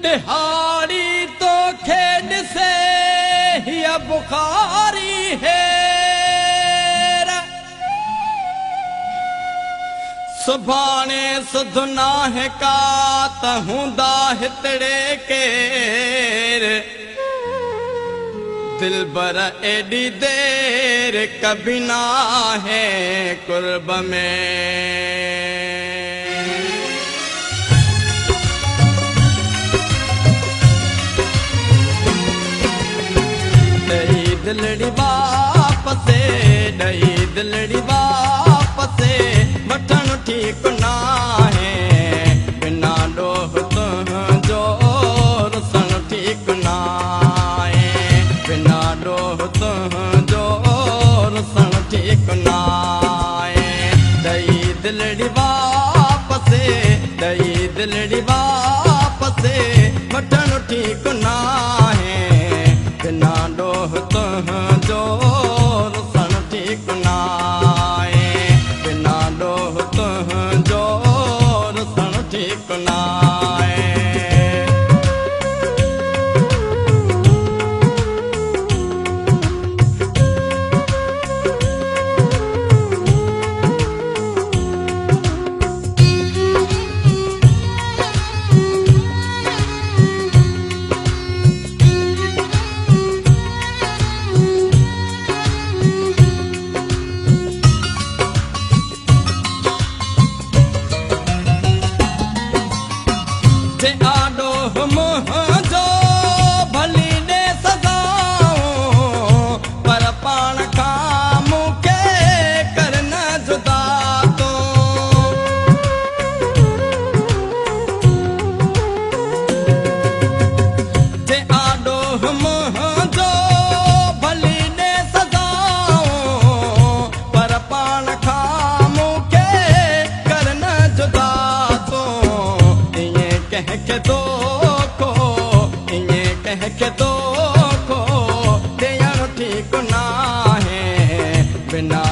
दिहाड़ी तो खेड से या बुखारी है सुभाणे सुधना है का तहुंदा हितड़े केर दिल बर एडी देर कभी ना है कुर्ब में दिलड़ी बाप से डई दिलड़ी बाप से वठन ठीक ना है बिना डोह तुझो रुसन ठीक ना है बिना डोह तुझो रुसन ठीक ना है डई दिलड़ी बाप से डई दिलड़ी बाप से वठन ठीक ना है बिना डोह तुझो रुसन ठीक ना है बिना डोह तुझो रुसन ठीक ना है आडो मुझो भली ने सजाऊं पर पाण खां मूंखे कर न जुदा तो जे आडो मुझो भली ने सजाऊं पर पाण खां मूंखे कर न जुदा तो कह के दो को इन्हें कह के दो को देयण ठीक ना है बिना